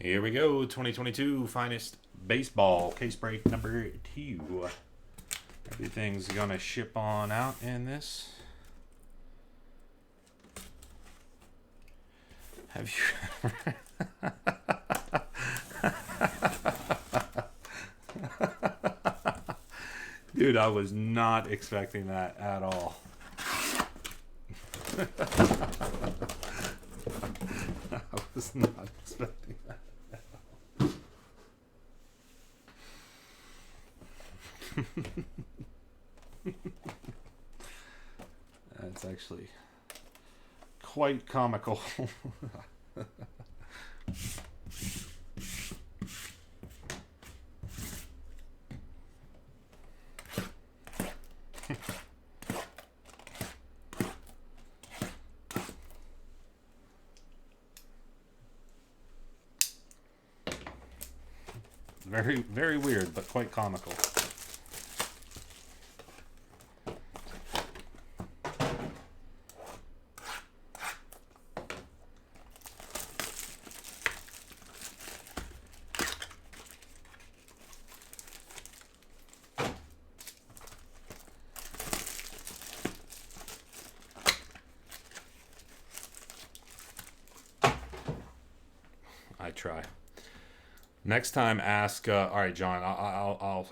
Here we go, 2022 Finest Baseball, case break number 2. Everything's gonna ship on out in this. Have you Dude, I was not expecting that at all. I was not expecting that. That's actually quite comical. Very, very weird, but quite comical. I try. Next time, ask. All right, John. I'll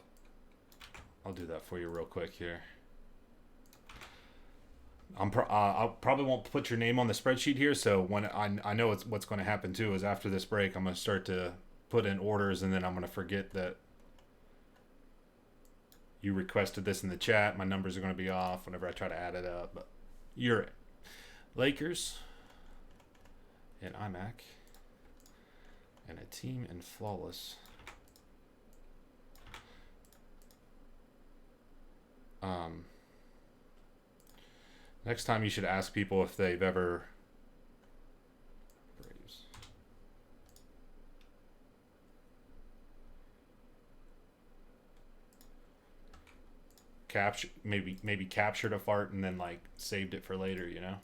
do that for you real quick here. I probably won't put your name on the spreadsheet here. So when I know what's going to happen too is after this break, I'm going to start to put in orders, and then I'm going to forget that you requested this in the chat. My numbers are going to be off whenever I try to add it up. But you're it. Lakers and iMac. And a team in flawless. Next time you should ask people if they've ever Braves. Maybe captured a fart and then like saved it for later, you know?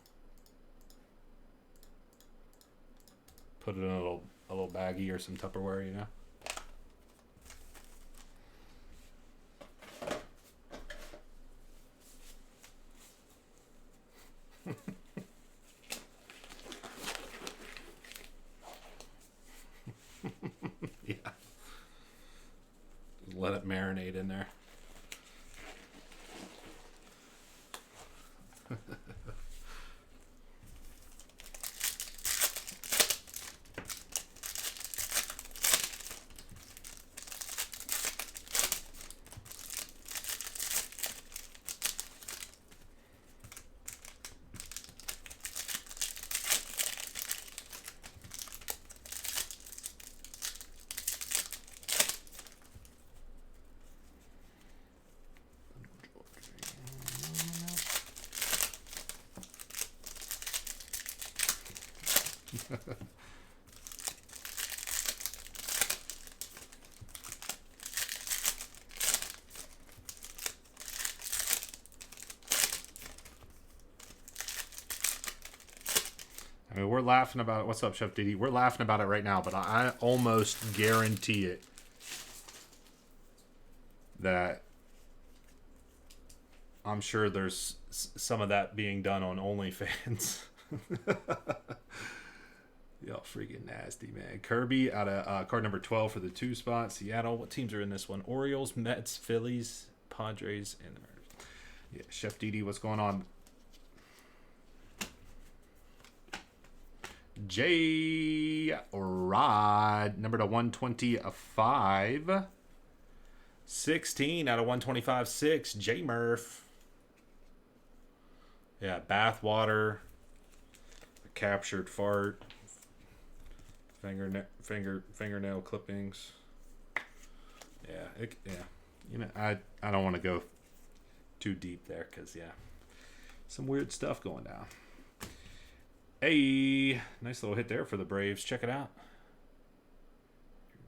Put it in a little baggie or some Tupperware, you know? Yeah. Just let it marinate in there. I mean, we're laughing about it. What's up, Chef Didi? We're laughing about it right now, but I almost guarantee it that I'm sure there's some of that being done on OnlyFans. Y'all freaking nasty, man. Kirby out of card number 12 for the 2 spot. Seattle. What teams are in this one? Orioles, Mets, Phillies, Padres, and the Mariners. Yeah, Chef Didi, what's going on? J Rod, number to 125. 16 out of 125. 6. J Murph. Yeah, bathwater. Captured fart. Fingernail clippings. Yeah, you know, I don't want to go too deep there because some weird stuff going down. Hey, nice little hit there for the Braves. Check it out.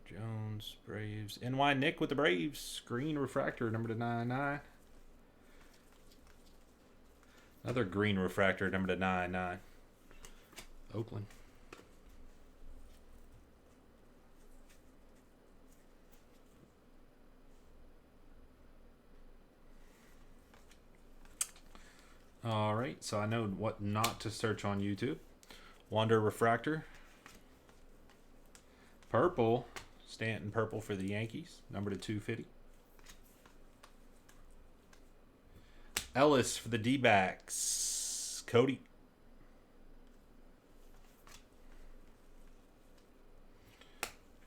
Jones, Braves. NY Nick with the Braves. Green refractor, number to 99. Another green refractor, number to 99. Oakland. All right, so I know what not to search on YouTube. Wander Refractor. Purple. Stanton purple for the Yankees. Number to 250. Ellis for the D-backs. Cody.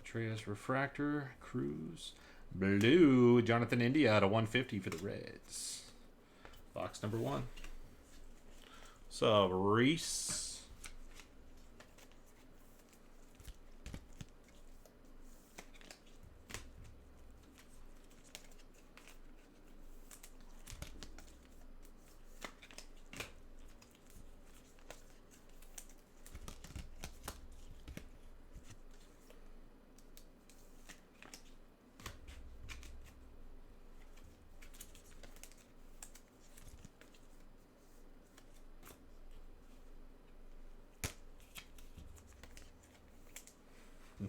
Petraeus Refractor. Cruz. Blue. Jonathan India at a 150 for the Reds. Box number 1. So Reese.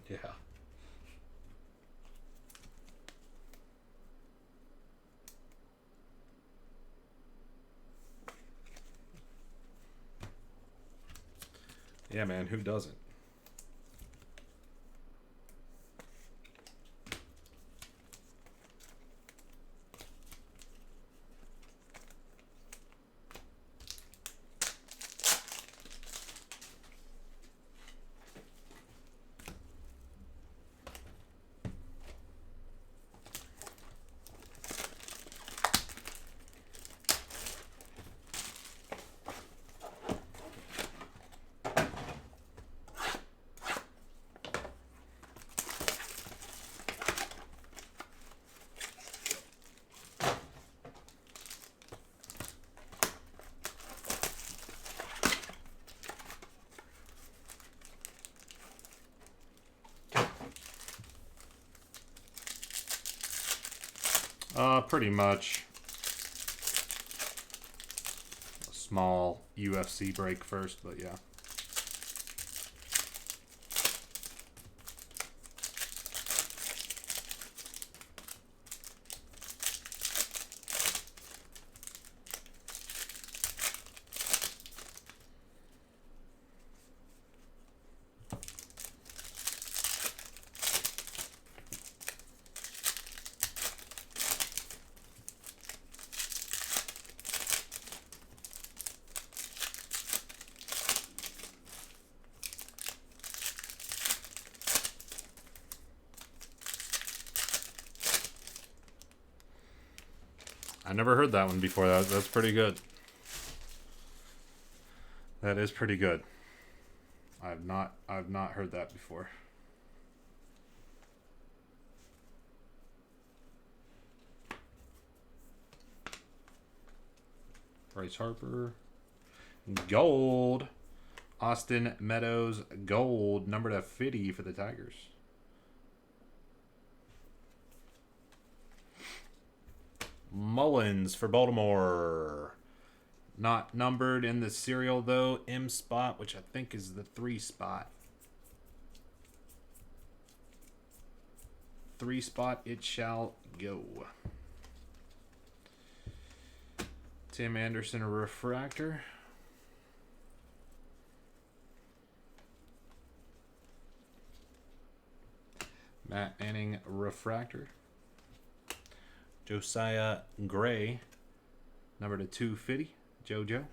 Yeah. Yeah, man, who doesn't? Pretty much. A small UFC break first, but yeah. I never heard that one before. That's pretty good. That is pretty good. I've not heard that before. Bryce Harper. Gold. Austin Meadows gold. Number to 50 for the Tigers. Mullins for Baltimore. Not numbered in the serial, though. M spot, which I think is the 3 spot. 3 spot, it shall go. Tim Anderson, a refractor. Matt Manning, refractor. Josiah Gray, number to 250. JoJo.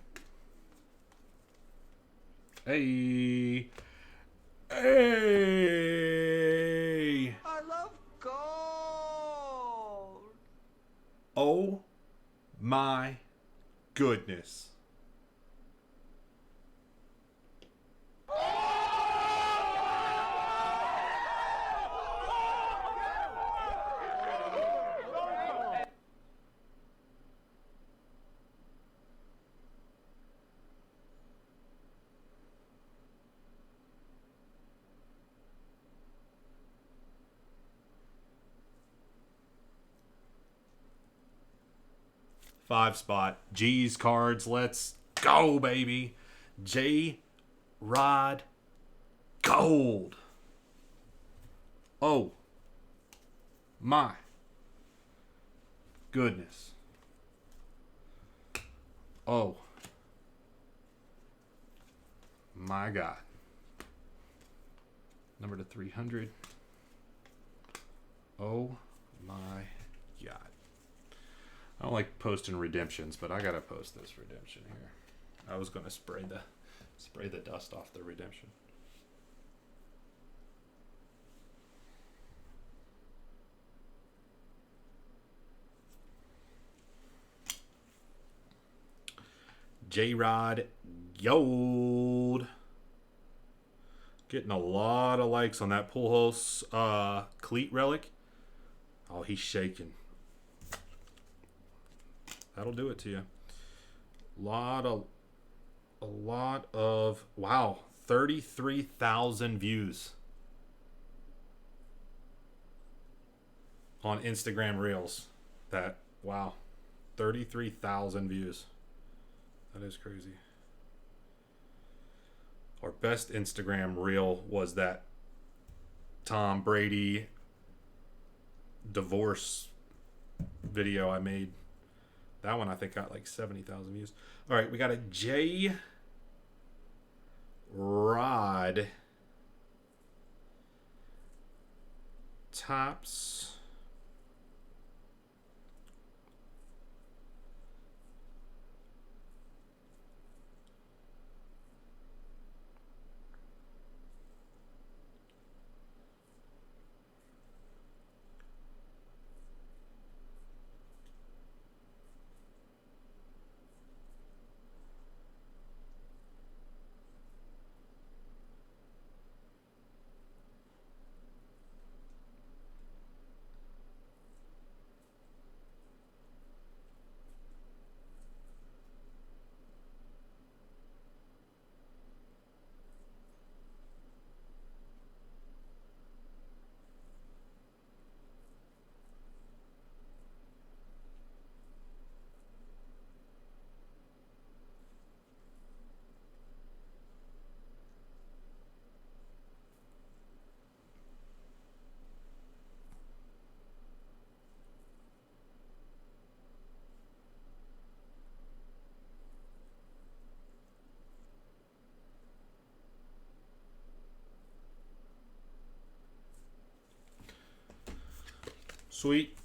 Hey. Hey. I love gold. Oh my goodness. Five spot. G's cards. Let's go, baby. J. Rod Gold. Oh my goodness. Oh my God. Number to 300. Oh my God. I don't like posting redemptions, but I gotta post this redemption here. I was gonna spray the dust off the redemption. J-Rod Gold. Getting a lot of likes on that Pujols cleat relic. Oh, he's shaking. That'll do it to you. A lot of wow, 33,000 views on Instagram Reels. That wow, 33,000 views. That is crazy. Our best Instagram reel was that Tom Brady divorce video I made. That one I think got like 70,000 views. All right, we got a J Rod Tops. Sweet.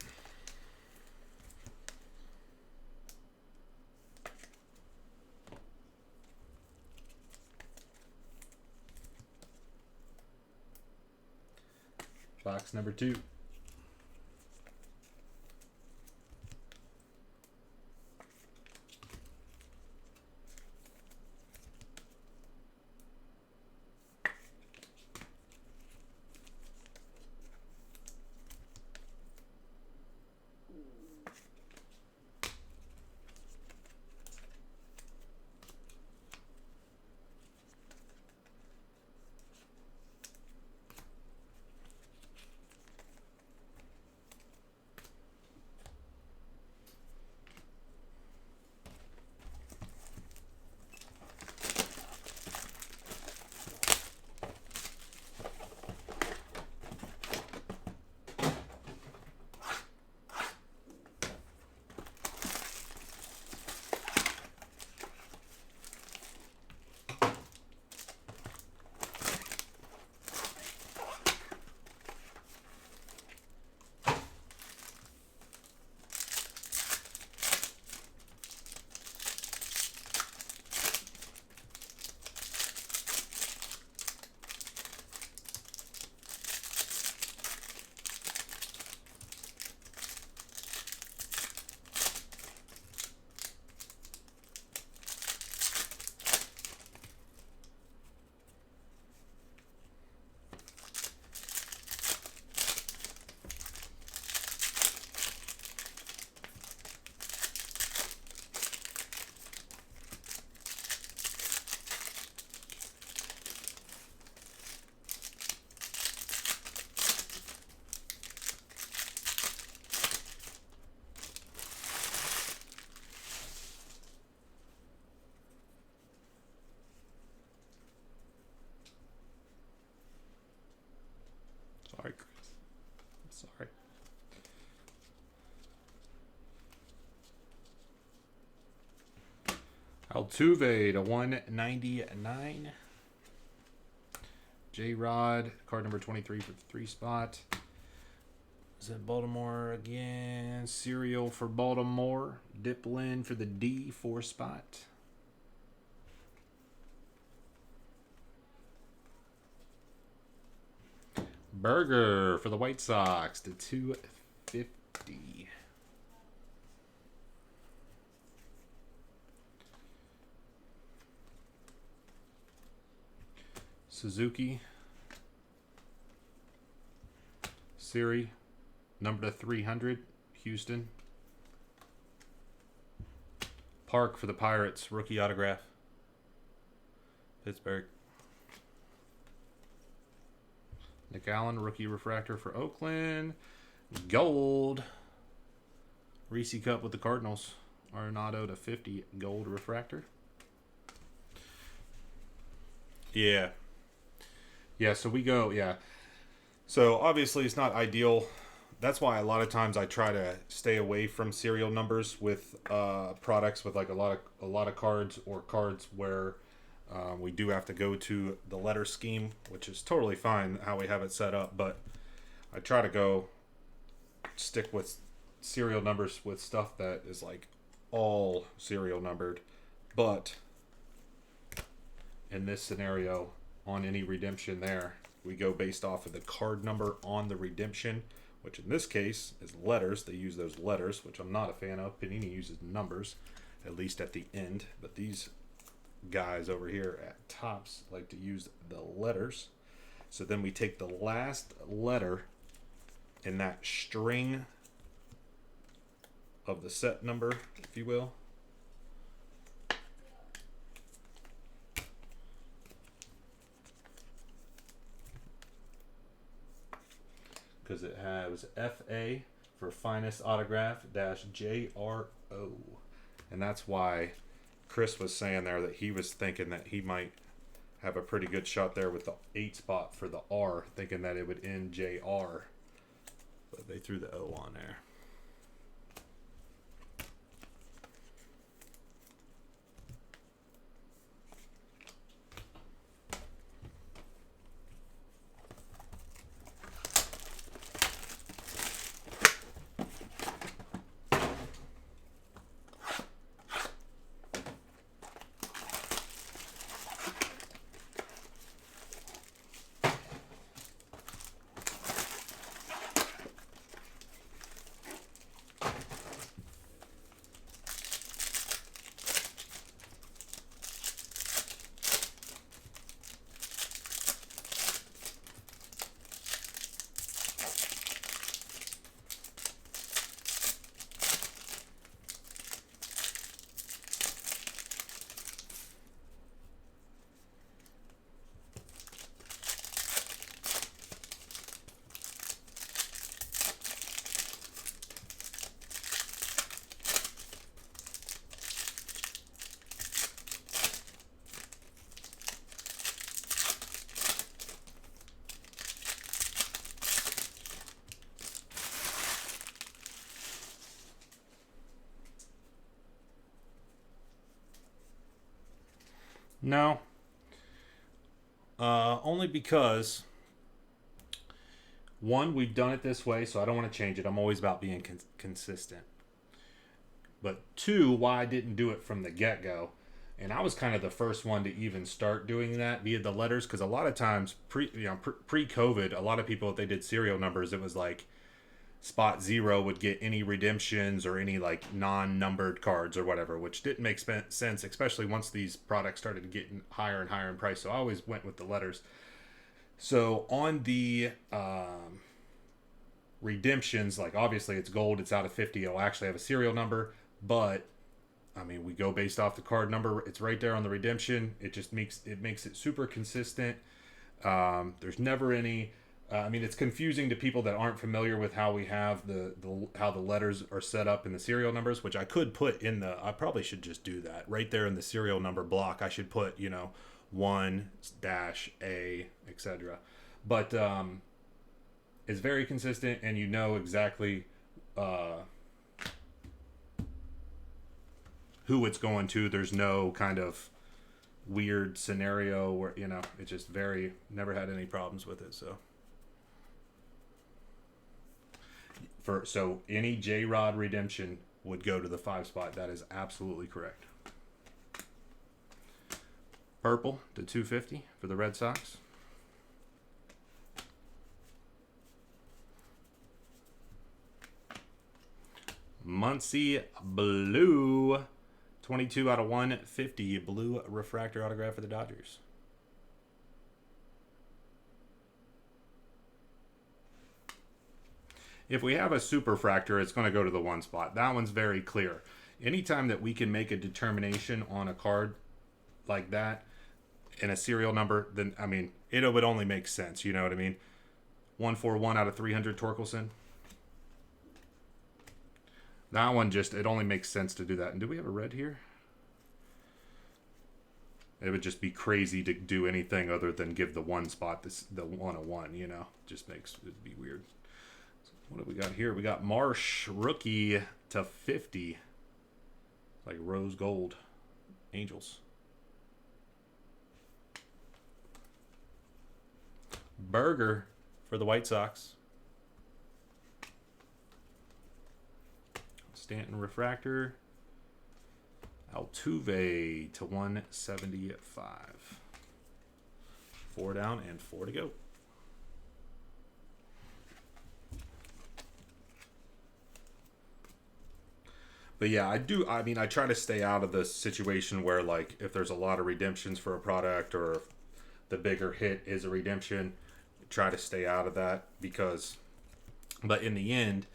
Box number 2. Sorry, Chris. I'm sorry. Altuve to 199. J-Rod, card number 23 for the 3 spot. Is that Baltimore again? Serial for Baltimore. Diplin for the D 4 spot. Burger for the White Sox to 250. Suzuki. Siri. Number to 300. Houston. Park for the Pirates. Rookie autograph. Pittsburgh. Nick Allen, rookie refractor for Oakland. Gold. Reese Cup with the Cardinals. Arenado to 50. Gold refractor. Yeah. Yeah, so we go, yeah. So obviously it's not ideal. That's why a lot of times I try to stay away from serial numbers with products with like a lot of cards, or cards where we do have to go to the letter scheme, which is totally fine how we have it set up. But I try to stick with serial numbers with stuff that is like all serial numbered. But in this scenario, on any redemption there, we go based off of the card number on the redemption, which in this case is letters. They use those letters, which I'm not a fan of. Panini uses numbers, at least at the end. But these guys over here at Topps like to use the letters. So then we take the last letter in that string of the set number, if you will. Because it has FA for finest autograph - JRO. And that's why Chris was saying there that he was thinking that he might have a pretty good shot there with the 8 spot for the R, thinking that it would end JR. But they threw the O on there. No. Only because, one, we've done it this way, so I don't want to change it. I'm always about being consistent. But two, why I didn't do it from the get-go. And I was kind of the first one to even start doing that via the letters, because a lot of times, pre-COVID, a lot of people, if they did serial numbers, it was like spot 0 would get any redemptions or any like non-numbered cards or whatever, which didn't make sense, especially once these products started getting higher and higher in price. So I always went with the letters. So on the redemptions, like obviously it's gold, it's out of 50, it'll actually have a serial number, but I mean, we go based off the card number. It's right there on the redemption. It just makes it super consistent. There's never any. I mean, it's confusing to people that aren't familiar with how we have how the letters are set up in the serial numbers, which I could put in the. I probably should just do that right there in the serial number block. I should put 1-A, etc. But it's very consistent, and you know exactly who it's going to. There's no kind of weird scenario where, you know, it just never had any problems with it. So any J-Rod redemption would go to the 5 spot. That is absolutely correct. Purple to 250 for the Red Sox. Muncie Blue, 22 out of 150, blue refractor autograph for the Dodgers. If we have a superfractor, it's going to go to the 1 spot. That one's very clear. Anytime that we can make a determination on a card like that in a serial number, then, I mean, it would only make sense. You know what I mean? 141 out of 300 Torkelson. That one it only makes sense to do that. And do we have a red here? It would just be crazy to do anything other than give the 1 spot the 101, you know? It'd be weird. So what do we got here? We got Marsh, rookie to 50. Like rose gold. Angels. Berger for the White Sox. Stanton refractor. Altuve to 175. 4 down and 4 to go. But yeah, I try to stay out of the situation where, like, if there's a lot of redemptions for a product or if the bigger hit is a redemption, try to stay out of that but in the end,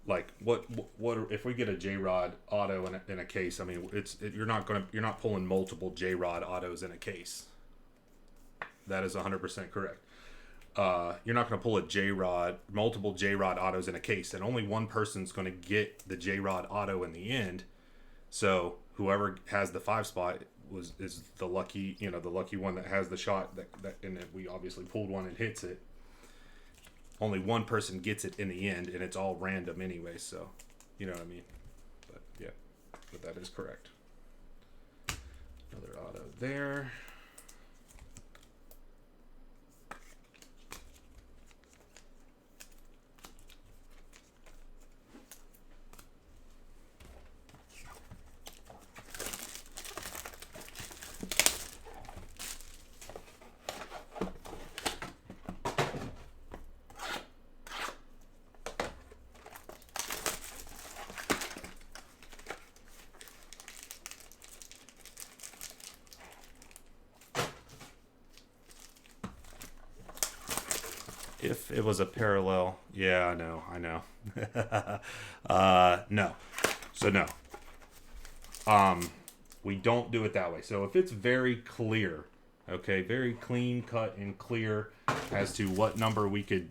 like what if we get a J-Rod auto in a case? I mean, you're not pulling multiple J-Rod autos in a case. That is 100% correct. You're not going to pull multiple J-Rod autos in a case, and only one person's going to get the J-Rod auto in the end. So whoever has the 5 spot is the lucky one that has the shot and we obviously pulled one and hits it. Only one person gets it in the end, and it's all random anyway, so you know what I mean. But yeah, but that is correct. Another auto there. If it was a parallel, yeah, I know. No. So no. We don't do it that way. So if it's very clear, okay, very clean cut and clear as to what number we could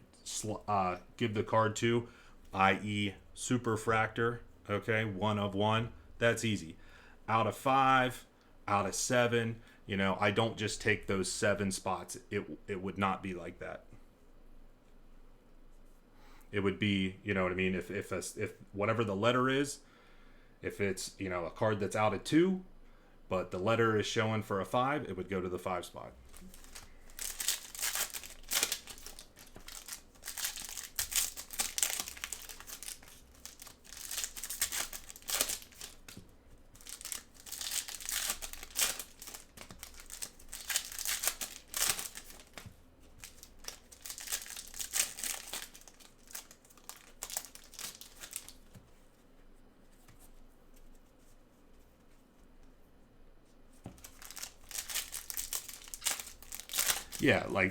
give the card to, i.e. superfractor, okay, 1 of 1, that's easy. Out of 5, out of 7, you know, I don't just take those 7 spots. It would not be like that. It would be, you know what I mean, if whatever the letter is, if it's, you know, a card that's out of 2, but the letter is showing for a 5, it would go to the 5 spot.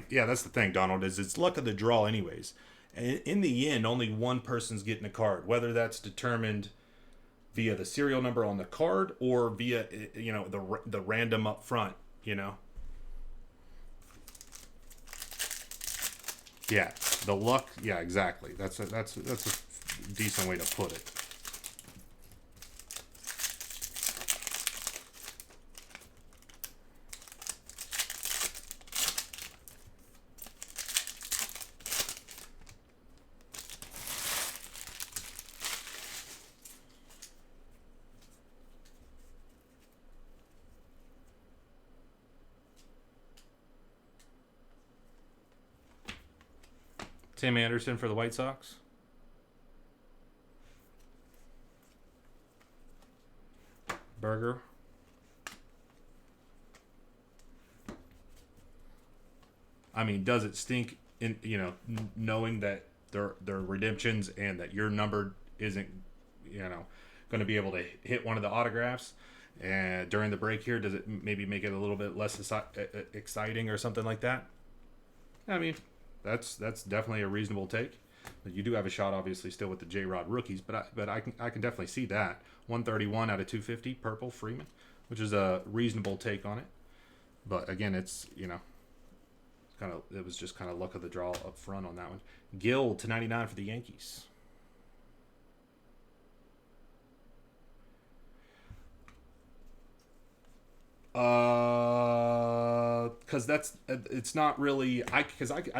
Yeah, that's the thing, Donald, is it's luck of the draw anyways. And in the end, only one person's getting a card, whether that's determined via the serial number on the card or via, you know, the random up front, you know. Yeah, the luck, yeah, exactly. That's a decent way to put it. Tim Anderson for the White Sox. Berger. I mean, does it stink in knowing that they're redemptions and that your number isn't going to be able to hit one of the autographs? And during the break here, does it maybe make it a little bit less exciting or something like that? I mean, that's definitely a reasonable take. But you do have a shot, obviously, still with the J-Rod rookies. But I can definitely see that 131 out of 250 purple Freeman, which is a reasonable take on it. But again, it's it was just kind of luck of the draw up front on that one. Gill to 99 for the Yankees. Because it's not really I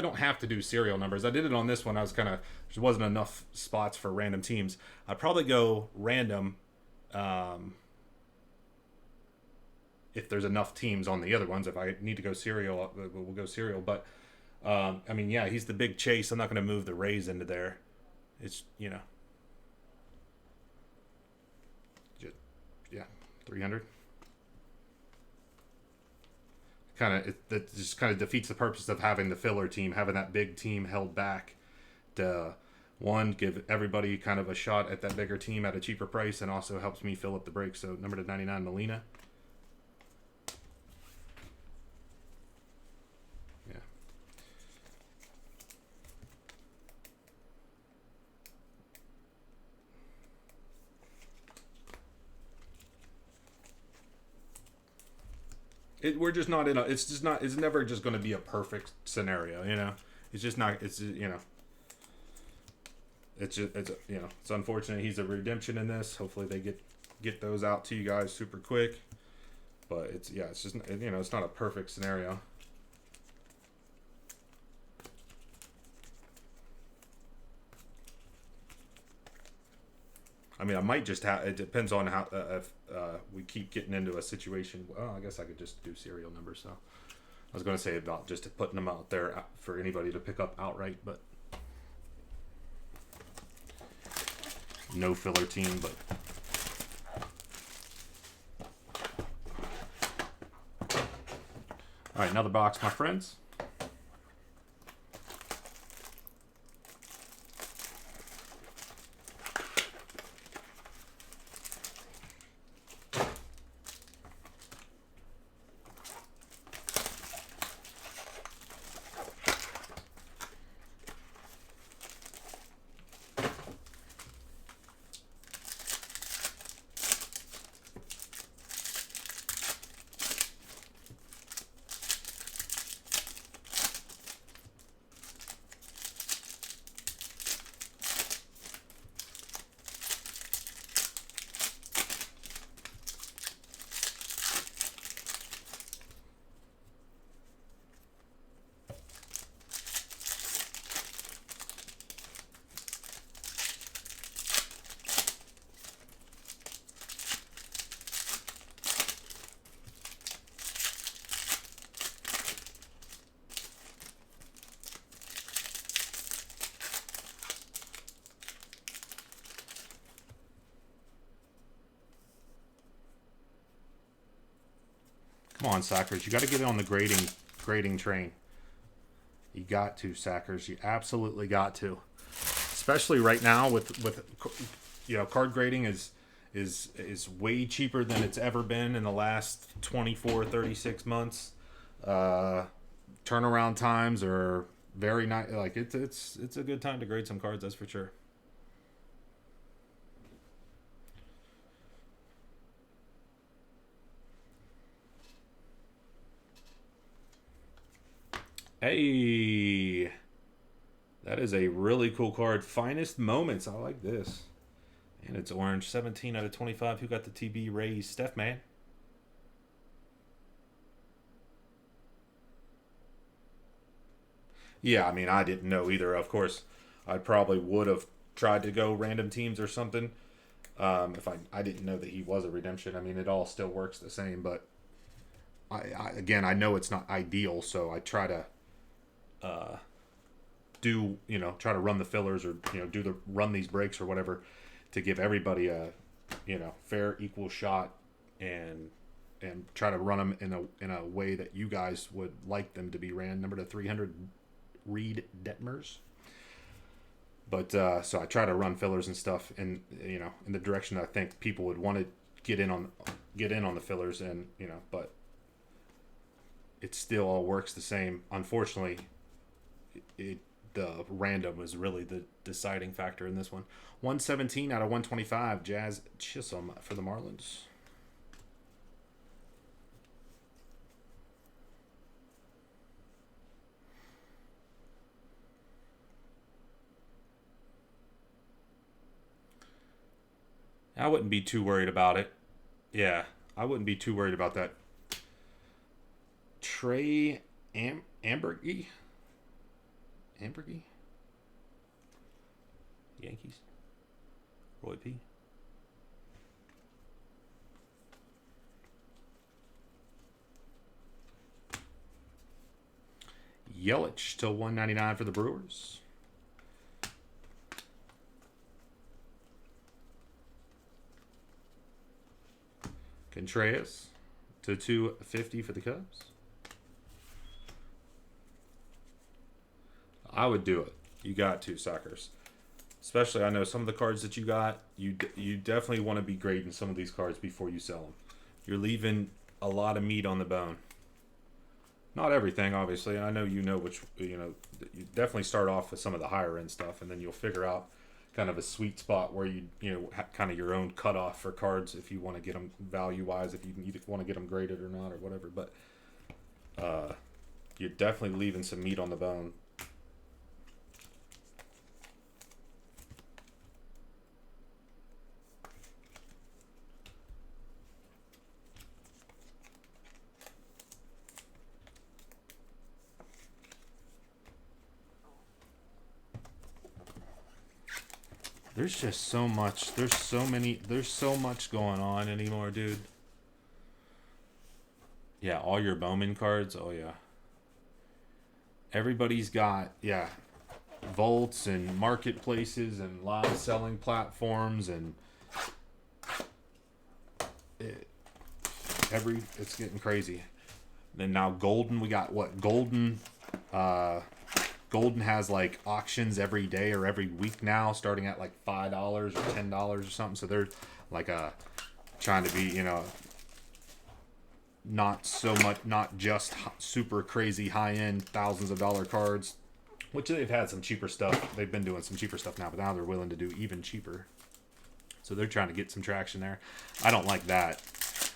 don't have to do serial numbers. I did it on this one. I was there wasn't enough spots for random teams. I'd probably go random if there's enough teams on the other ones. If I need to go serial, we'll go serial. But I mean, yeah, he's the big chase. I'm not going to move the Rays into there. It's 300. That just kind of defeats the purpose of having the filler team, having that big team held back to give everybody kind of a shot at that bigger team at a cheaper price, and also helps me fill up the break. So number to 99, Molina. Yeah. We're just not in a. It's just not. It's never just going to be a perfect scenario. It's just not. It's It's just, it's unfortunate he's a redemption in this. Hopefully they get those out to you guys super quick. But it's just it's not a perfect scenario. I mean, I might just have. It depends on how if we keep getting into a situation. Well, I guess I could just do serial numbers. So I was going to say about just putting them out there for anybody to pick up outright, but no filler team. But all right, another box, my friends. Come on, Sackers. You got to get on the grading train. You got to, Sackers. You absolutely got to. Especially right now with card grading is way cheaper than it's ever been in the last 24, 36 months. Turnaround times are very nice. Like it's a good time to grade some cards, that's for sure. Hey, that is a really cool card. Finest Moments. I like this. And it's orange. 17 out of 25. Who got the TB Rays? Steph, man. Yeah, I mean, I didn't know either. Of course, I probably would have tried to go random teams or something if I didn't know that he was a redemption. I mean, it all still works the same, but I know it's not ideal, so I try to do, try to run the fillers or, run these breaks or whatever to give everybody a, fair, equal shot and try to run them in a way that you guys would like them to be ran. Number to 300, Reed Detmers. But so I try to run fillers and stuff, in the direction that I think people would want to get in on the fillers, and but it still all works the same. Unfortunately, the random was really the deciding factor in this one. 117 out of 125, Jazz Chisholm for the Marlins. I wouldn't be too worried about it. Yeah, I wouldn't be too worried about that. Trey Ambergy? Yankees? Roy P? Yelich to 199 for the Brewers. Contreras to 250 for the Cubs. I would do it. You got to, suckers. Especially, I know some of the cards that you got, you definitely want to be grading some of these cards before you sell them. You're leaving a lot of meat on the bone. Not everything, obviously. I know which, you definitely start off with some of the higher end stuff, and then you'll figure out kind of a sweet spot where you kind of your own cutoff for cards if you want to get them value wise, if you want to get them graded or not or whatever. But you're definitely leaving some meat on the bone. There's just so much. There's so much going on anymore, dude. Yeah, all your Bowman cards. Oh, yeah. Everybody's got, vaults and marketplaces and live selling platforms and it's getting crazy. Then now Golden, we got what? Golden has like auctions every day or every week now, starting at like $5 or $10 or something. So they're like trying to be, not so much, not just super crazy high end thousands of dollar cards, which they've had some cheaper stuff. They've been doing some cheaper stuff now, but now they're willing to do even cheaper. So they're trying to get some traction there. I don't like that.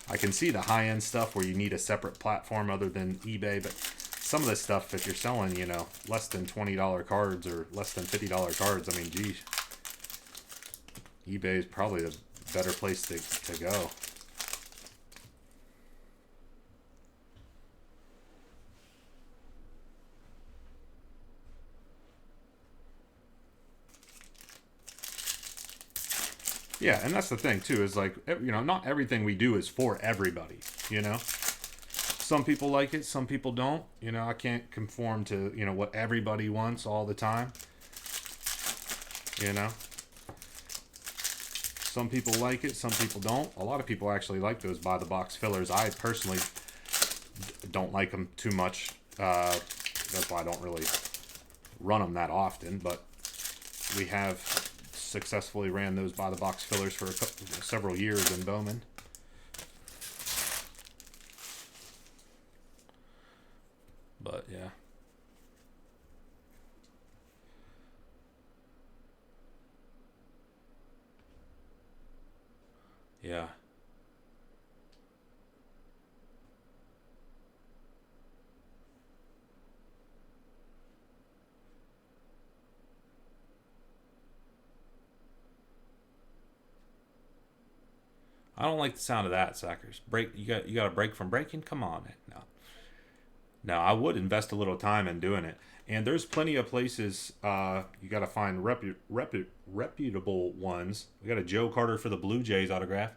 I can see the high end stuff where you need a separate platform other than eBay, but some of this stuff, if you're selling, less than $20 cards or less than $50 cards, I mean, geez, eBay is probably the better place to go. Yeah, and that's the thing, too, is like, not everything we do is for everybody, Some people like it, some people don't. I can't conform to, what everybody wants all the time. Some people like it, some people don't. A lot of people actually like those by-the-box fillers. I personally don't like them too much. That's why I don't really run them that often. But we have successfully ran those by-the-box fillers for several years in Bowman. But yeah. Yeah. I don't like the sound of that, suckers. You got a break from breaking? Come on, man. No. Now, I would invest a little time in doing it. And there's plenty of places you got to find reputable ones. We got a Joe Carter for the Blue Jays autograph.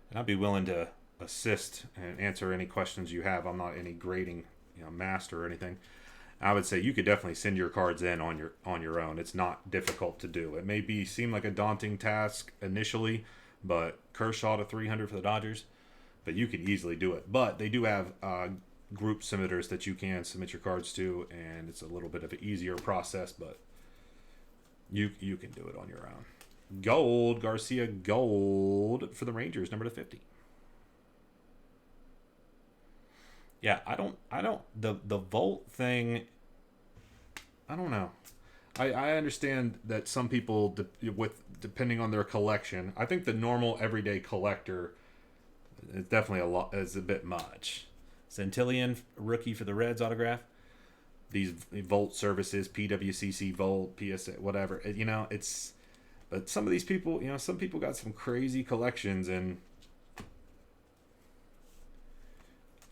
And I'd be willing to assist and answer any questions you have. I'm not any grading master or anything. I would say you could definitely send your cards in on your own. It's not difficult to do. It may seem like a daunting task initially, but Kershaw to 300 for the Dodgers, but you can easily do it. But they do have group submitters that you can submit your cards to, and it's a little bit of an easier process, but you can do it on your own. Gold, Garcia Gold for the Rangers, number to 50. Yeah, I don't the Volt thing, I don't know. I understand that some people depending on their collection. I think the normal everyday collector is definitely is a bit much. Centillion rookie for the Reds autograph. These Volt services, PWCC Volt, PSA, whatever. But some of these people, some people got some crazy collections, and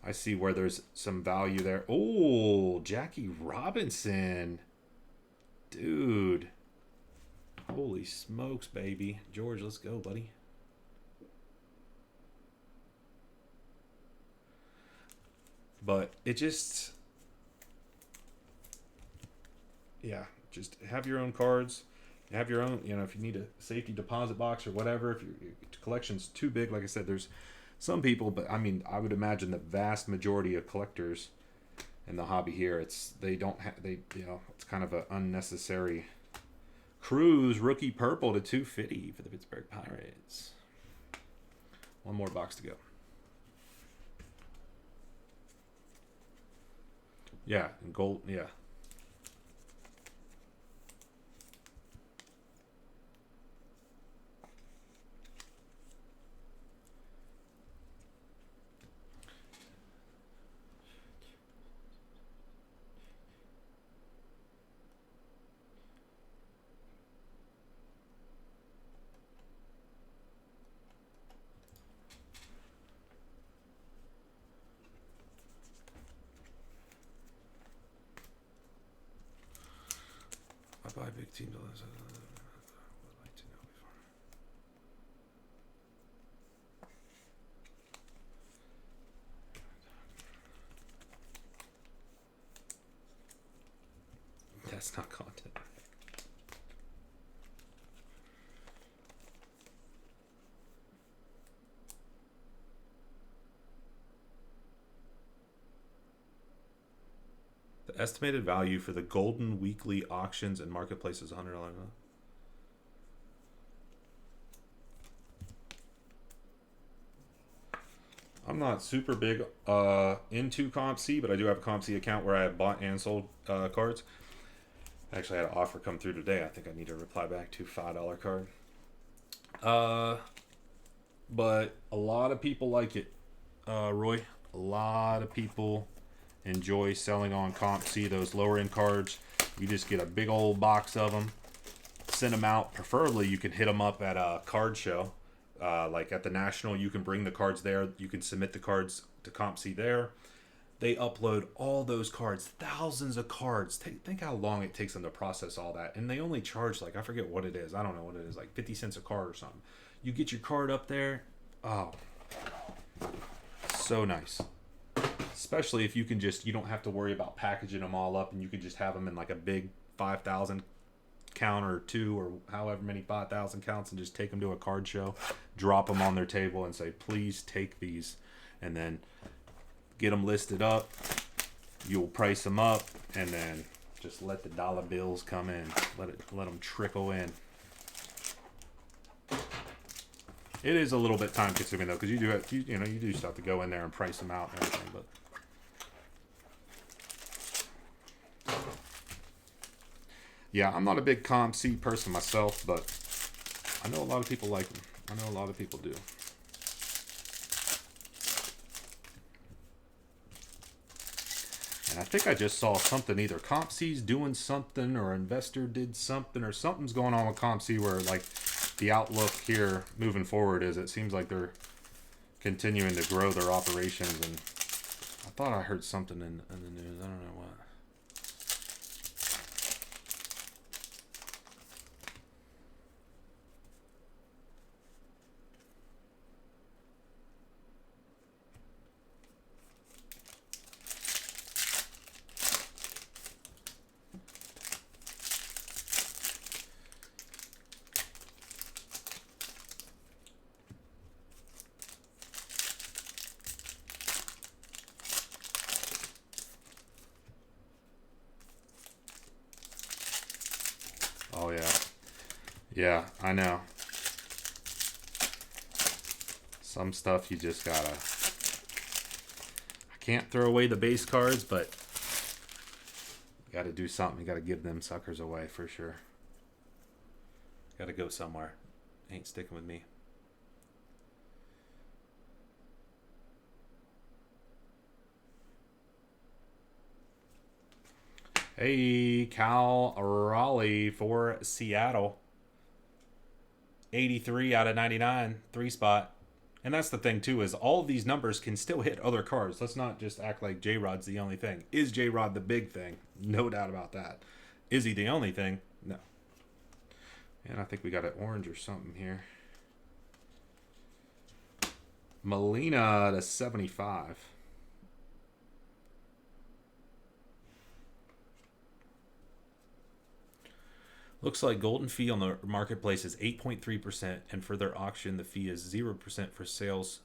I see where there's some value there. Oh, Jackie Robinson. Dude. Holy smokes, baby. George, let's go, buddy. But it just... Yeah, just have your own cards. Have your own, if you need a safety deposit box or whatever. If your collection's too big, like I said, there's some people, but I mean, I would imagine the vast majority of collectors in the hobby here, it's kind of an unnecessary. Cruz rookie purple to 250 for the Pittsburgh Pirates. One more box to go. Yeah, and gold, yeah. Buy big team dollars. Would like to know before. That's not content. The estimated value for the Golden Weekly auctions and marketplace is $100. I'm not super big into Comp C, but I do have a Comp C account where I have bought and sold cards. Actually, I had an offer come through today. I think I need to reply back to $5 card. But a lot of people like it, Roy. A lot of people enjoy selling on Comp C, those lower end cards. You just get a big old box of them, send them out. Preferably you can hit them up at a card show, like at the National. You can bring the cards there. You can submit the cards to Comp C there. They upload all those cards, thousands of cards. Think how long it takes them to process all that. And they only charge, like, I forget what it is. I don't know what it is, like 50 cents a card or something. You get your card up there. Oh, so nice. Especially if you can you don't have to worry about packaging them all up, and you can just have them in like a big 5,000 count or two or however many 5,000 counts, and just take them to a card show, drop them on their table and say, please take these, and then get them listed up. You'll price them up, and then just let the dollar bills come in. Let them trickle in. It is a little bit time consuming though, because you do still have to go in there and price them out and everything, but. Yeah, I'm not a big Comp C person myself, but I know a lot of people like them. I know a lot of people do. And I think I just saw something, either Comp C's doing something or Investor did something or something's going on with Comp C where like the outlook here moving forward is it seems like they're continuing to grow their operations, and I thought I heard something in the news. I don't know what. Oh, yeah. Yeah, I know. Some stuff you just gotta... I can't throw away the base cards, but... You gotta do something. You gotta give them suckers away for sure. Gotta go somewhere. Ain't sticking with me. Hey, Cal Raleigh for Seattle. 83 out of 99, 3-spot. And that's the thing, too, is all of these numbers can still hit other cards. Let's not just act like J-Rod's the only thing. Is J-Rod the big thing? No doubt about that. Is he the only thing? No. And I think we got an orange or something here. Molina to 75. Looks like golden fee on the marketplace is 8.3%, and for their auction, the fee is 0% for sales.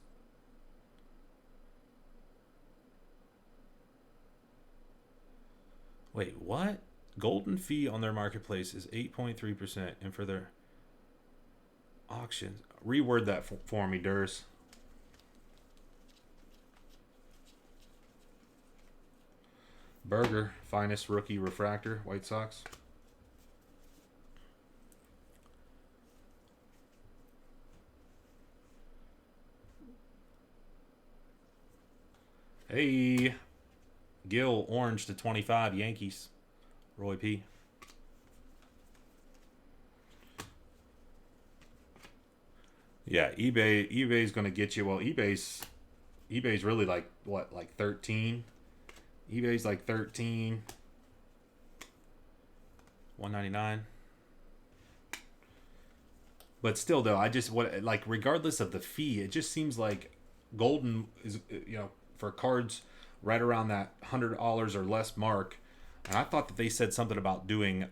Wait, what? Golden fee on their marketplace is 8.3%, and for their auctions... Reword that for me, Durs. Berger, finest rookie refractor, White Sox. Hey, Gil, orange to 25, Yankees. Roy P. Yeah, eBay's going to get you. Well, eBay's really like what, like 13. eBay's like 13. 199. But still, though, like regardless of the fee, it just seems like golden is, for cards right around that $100 or less mark. And I thought that they said something about doing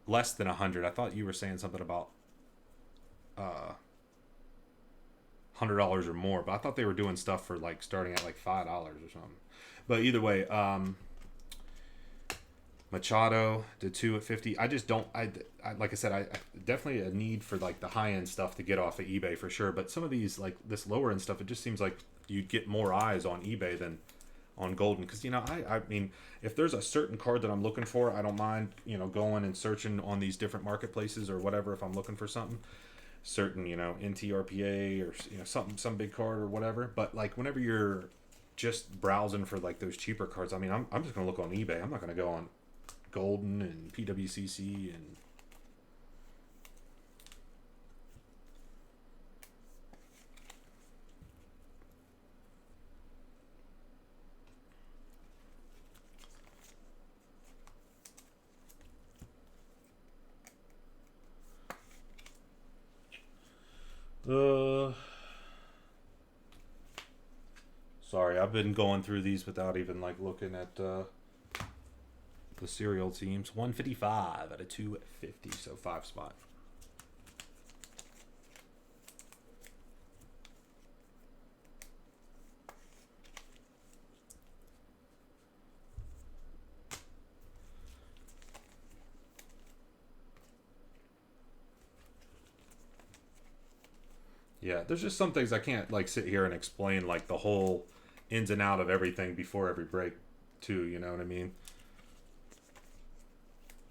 less than 100. I thought you were saying something about $100 or more, but I thought they were doing stuff for like starting at like $5 or something. But either way, Machado to 2 at 50. I just don't. I like I said, I definitely a need for like the high end stuff to get off of eBay for sure. But some of these, like this lower end stuff, it just seems like you'd get more eyes on eBay than on golden. Because I mean, if there's a certain card that I'm looking for, I don't mind going and searching on these different marketplaces or whatever if I'm looking for something certain, NTRPA or some big card or whatever. But like whenever you're just browsing for like those cheaper cards, I mean, I'm just gonna look on eBay. I'm not gonna go on golden and PWCC and sorry, I've been going through these without even like looking at the serial teams. 155 out of 250, so 5-spot. Yeah, there's just some things I can't like sit here and explain like the whole ins and out of everything before every break too, you know what I mean?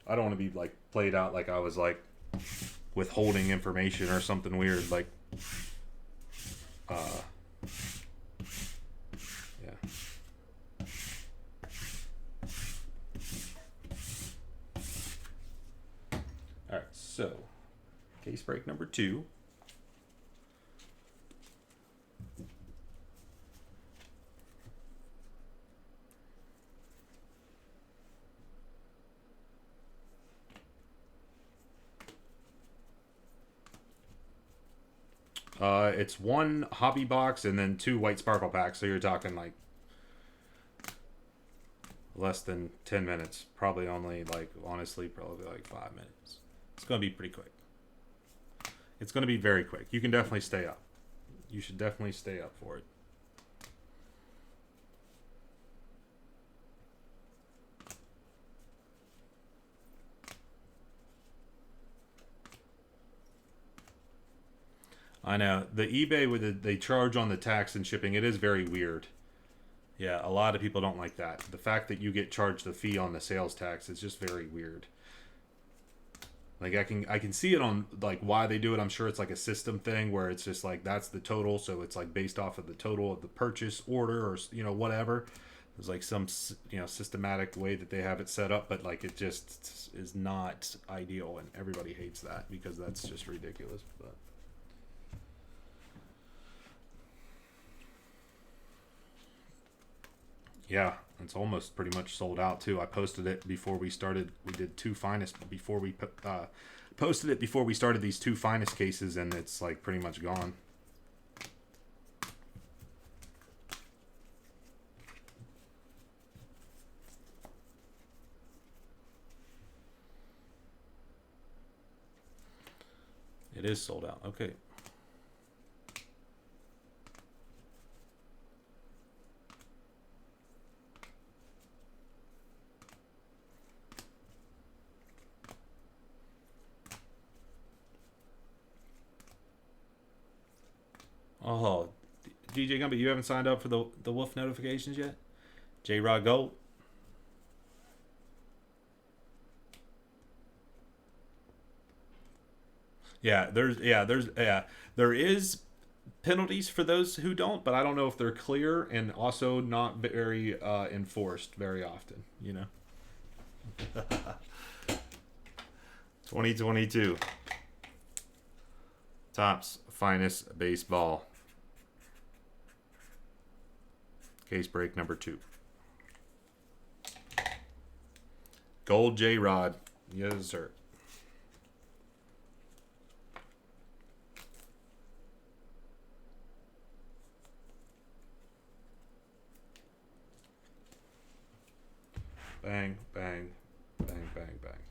I don't want to be like played out like I was like withholding information or something weird like yeah. All right, so case break number 2. It's 1 hobby box and then 2 white sparkle packs. So you're talking like less than 10 minutes. Probably only like, honestly, probably like 5 minutes. It's going to be pretty quick. It's going to be very quick. You can definitely stay up. You should definitely stay up for it. I know the eBay with they charge on the tax and shipping. It is very weird. Yeah, a lot of people don't like that. The fact that you get charged the fee on the sales tax is just very weird. Like I can see it on like why they do it. I'm sure it's like a system thing where it's just like that's the total, so it's like based off of the total of the purchase order or whatever. There's like some systematic way that they have it set up, but like it just is not ideal, and everybody hates that because that's just ridiculous. But yeah, it's almost pretty much sold out too. I posted it before we started. We did two finest before we posted it before we started these two finest cases, and it's like pretty much gone. It is sold out. Okay. Oh, DJ Gumby, you haven't signed up for the Wolf notifications yet? J Rod Gold. There is penalties for those who don't, but I don't know if they're clear and also not very enforced very often. 2022 Topps Finest Baseball case break number 2. Gold J Rod, yes sir. Bang, bang, bang, bang, bang.